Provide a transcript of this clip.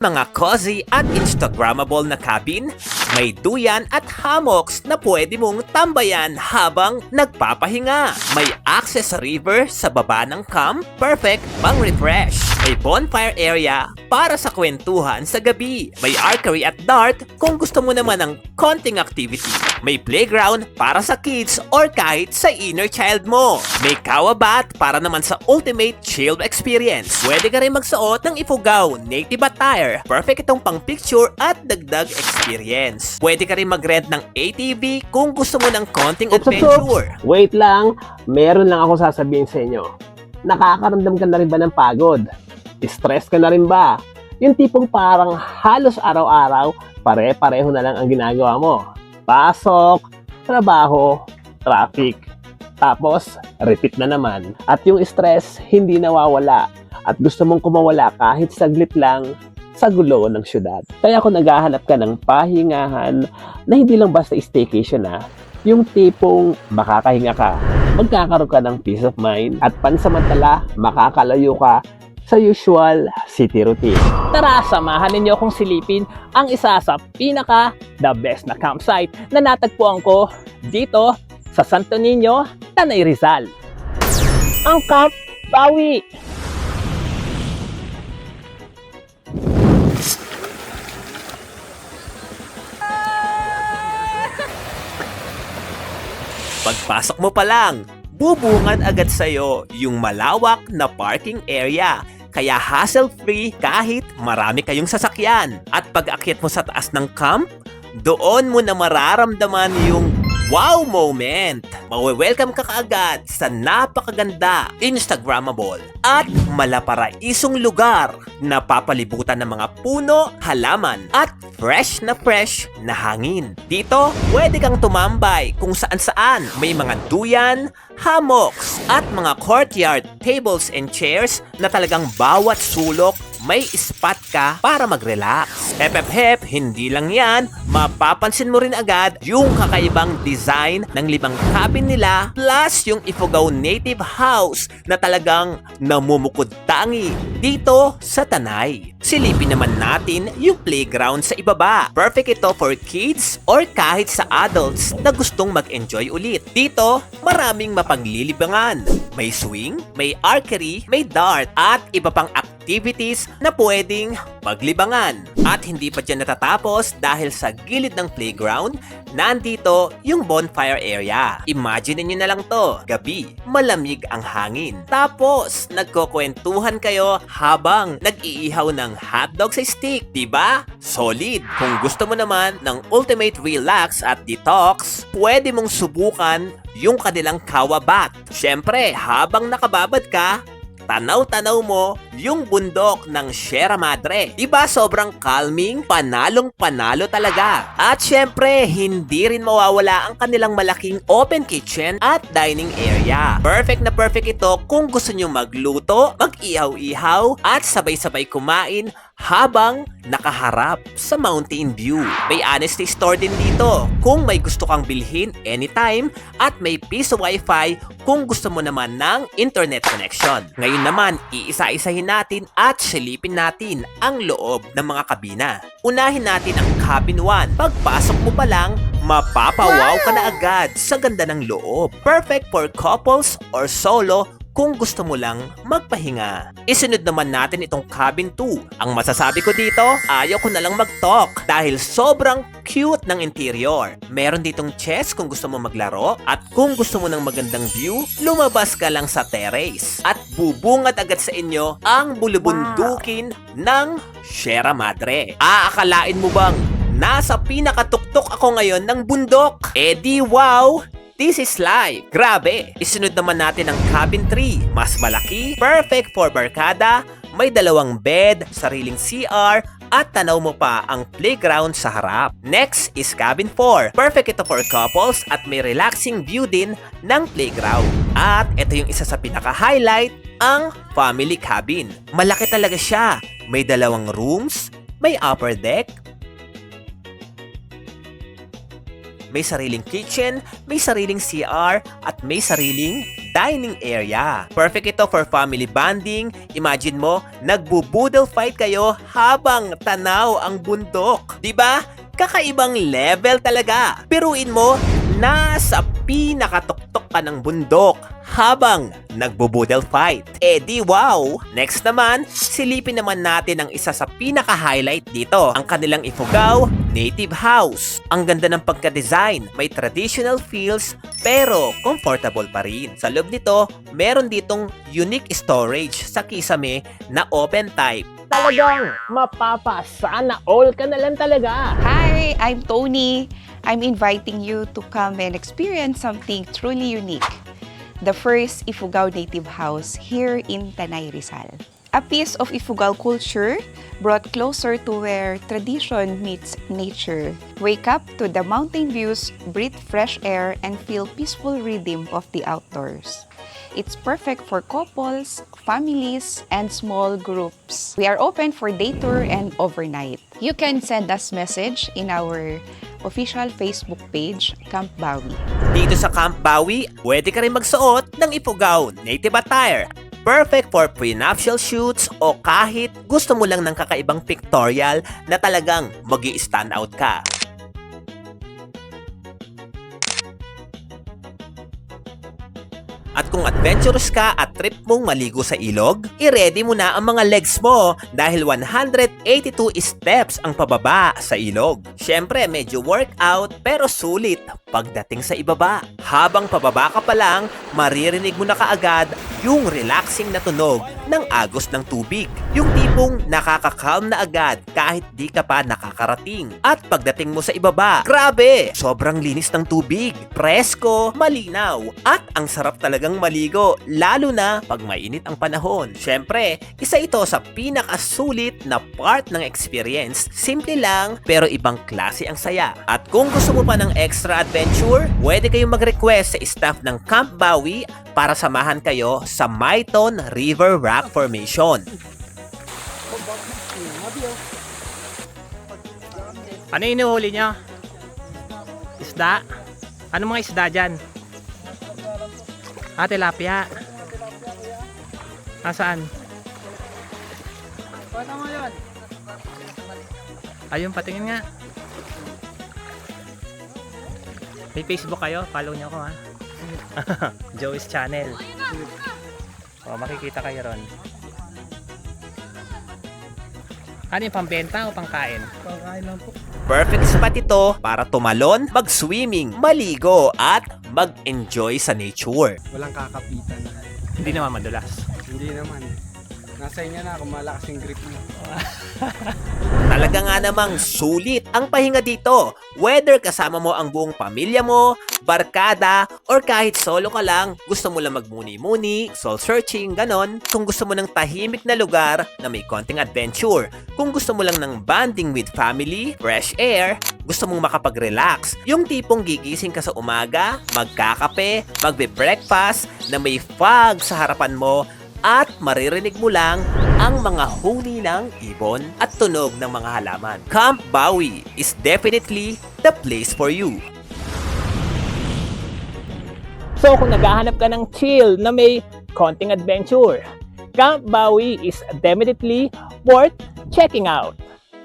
Mga cozy at Instagrammable na cabin, may duyan at hammocks na pwede mong tambayan habang nagpapahinga. May access sa river sa baba ng camp, perfect pang refresh. May bonfire area para sa kwentuhan sa gabi. May archery at dart kung gusto mo naman ng konting activity. May playground para sa kids or kahit sa inner child mo. May kawabat para naman sa ultimate chill experience. Pwede ka rin magsuot ng Ifugao native attire. Perfect itong pang picture at dagdag experience. Pwede ka rin mag-rent ng ATV kung gusto mo ng konting adventure. Wait lang, meron lang ako sasabihin sa inyo. Nakakaramdam ka na rin ba ng pagod? Stress ka na rin ba? Yung tipong parang halos araw-araw, pare-pareho na lang ang ginagawa mo. Pasok, trabaho, traffic. Tapos, repeat na naman. At yung stress, hindi nawawala. At gusto mong kumawala kahit saglit lang sa gulo ng syudad. Kaya kung naghahanap ka ng pahingahan na hindi lang basta staycation yung tipong makakahinga ka, magkakaroon ka ng peace of mind at pansamantala makakalayo ka sa usual city routine. Tara, samahan ninyo akong silipin ang isa sa pinaka the best na campsite na natagpuan ko dito sa Santo Niño, Tanay Rizal. Ang Camp Bawi. Pagpasok mo pa lang, bubungad agad sa'yo yung malawak na parking area. Kaya hassle-free kahit marami kayong sasakyan. At pag-akyat mo sa taas ng camp, doon mo na mararamdaman yung wow moment. Mawe-welcome ka kaagad sa napakaganda, Instagrammable at malaparaisong lugar na papalibutan ng mga puno, halaman at fresh na hangin. Dito, pwede kang tumambay kung saan-saan. May mga duyan, hammocks at mga courtyard tables and chairs na talagang bawat sulok may spot ka para mag-relax. Hep, hindi lang yan, mapapansin mo rin agad yung kakaibang design ng 5 cabin nila plus yung Ifugao native house na talagang namumukod tangi dito sa Tanay. Silipin naman natin yung playground sa ibaba. Perfect ito for kids or kahit sa adults na gustong mag-enjoy ulit. Dito, maraming mapaglilibangan. May swing, may archery, may dart at iba pang activities na pwedeng paglibangan. At hindi pa dyan natatapos dahil sa gilid ng playground, nandito yung bonfire area. Imagine nyo na lang to, gabi, malamig ang hangin. Tapos, nagkukwentuhan kayo habang nag-iihaw ng hotdog sa stick, diba? Solid! Kung gusto mo naman ng ultimate relax at detox, pwede mong subukan yung kanilang kawabat. Syempre, habang nakababad ka, tanaw-tanaw mo yung bundok ng Sierra Madre. Diba sobrang calming? Panalong-panalo talaga. At syempre, hindi rin mawawala ang kanilang malaking open kitchen at dining area. Perfect na perfect ito kung gusto nyo magluto, mag-ihaw-ihaw at sabay-sabay kumain habang nakaharap sa mountain view. May honesty store din dito kung may gusto kang bilhin anytime at may piso wifi kung gusto mo naman ng internet connection. Ngayon naman, iisa-isahin natin at silipin natin ang loob ng mga kabina. Unahin natin ang cabin 1. Pagpasok mo pa lang, mapapawaw ka na agad sa ganda ng loob. Perfect for couples or solo kung gusto mo lang magpahinga. Isunod naman natin itong cabin 2. Ang masasabi ko dito, ayaw ko na lang mag-talk dahil sobrang cute ng interior. Meron ditong chess kung gusto mo maglaro at kung gusto mo ng magandang view, lumabas ka lang sa terrace at bubungad agad sa inyo ang bulubundukin ng Sierra Madre. Aakalain mo bang nasa pinakatuktok ako ngayon ng bundok? Eh di wow! This is life. Grabe! Isunod naman natin ang cabin 3. Mas malaki, perfect for barkada, may 2 bed, sariling CR, at tanaw mo pa ang playground sa harap. Next is cabin 4. Perfect ito for couples at may relaxing view din ng playground. At ito yung isa sa pinaka-highlight, ang family cabin. Malaki talaga siya. May 2 rooms, may upper deck, May sariling kitchen, may sariling CR, at may sariling dining area. Perfect ito for family bonding. Imagine mo, nagbo-boodle fight kayo habang tanaw ang bundok. Diba? Kakaibang level talaga. Biruin mo, nasa pinakatuktok ka ng bundok habang nagbo-boodle fight. Eh di wow! Next naman, silipin naman natin ang isa sa pinaka-highlight dito, ang kanilang Ifugao Native House. Ang ganda ng pagka-design, may traditional feels pero comfortable pa rin. Sa loob nito, meron ditong unique storage sa kisame na open type. Talagang mapapasana all ka na lang talaga. Hi, I'm Tony. I'm inviting you to come and experience something truly unique. The first Ifugao Native House here in Tanay, Rizal. A piece of Ifugao culture brought closer to where tradition meets nature. Wake up to the mountain views, breathe fresh air, and feel peaceful rhythm of the outdoors. It's perfect for couples, families, and small groups. We are open for day tour and overnight. You can send us message in our official Facebook page, Camp Bawi. Dito sa Camp Bawi, pwede ka rin magsuot ng Ifugao Native attire. Perfect for prenuptial shoots o kahit gusto mo lang ng kakaibang pictorial na talagang magi-stand out ka. At kung adventurous ka at trip mong maligo sa ilog, i-ready mo na ang mga legs mo dahil 182 steps ang pababa sa ilog. Syempre, medyo workout pero sulit pagdating sa ibaba. Habang pababa ka pa lang, maririnig mo na kaagad yung relaxing na tunog ng agos ng tubig. Yung tipong nakaka-calm na agad kahit di ka pa nakakarating. At pagdating mo sa ibaba, grabe! Sobrang linis ng tubig, presko, malinaw, at ang sarap talagang maligo, lalo na pag mainit ang panahon. Syempre, isa ito sa pinakasulit na part ng experience. Simple lang, pero ibang klase ang saya. At kung gusto mo pa ng extra adventure, pwede kayong mag-request sa staff ng Camp Bawi para samahan kayo sa Maiton River Rock Formation. Ano yung inuhuli nyo? Isda? Ano mga isda dyan? Ah, tilapia. Nasaan? Ayun, patingin nga. May Facebook kayo? Follow nyo ako ha. Joey's Channel. O, makikita kayo ron. Ano yung pambenta o pangkain? Pangkain lang po. Perfect spot ito para tumalon, mag-swimming, maligo, at mag-enjoy sa nature. Walang kakapitan. Hindi naman madulas. Hindi naman. Nasa inyo na kung malakas yung grip mo. Talaga nga namang sulit ang pahinga dito. Whether kasama mo ang buong pamilya mo, barkada, or kahit solo ka lang, gusto mo lang magmuni-muni, soul searching, ganon. Kung gusto mo ng tahimik na lugar na may konting adventure. Kung gusto mo lang ng bonding with family, fresh air, gusto mong makapag-relax. Yung tipong gigising ka sa umaga, magkakape, magbe-breakfast, na may fog sa harapan mo, at maririnig mo lang ang mga huni ng ibon at tunog ng mga halaman. Camp Bawi is definitely the place for you. So kung naghahanap ka ng chill na may konting adventure, Camp Bawi is definitely worth checking out.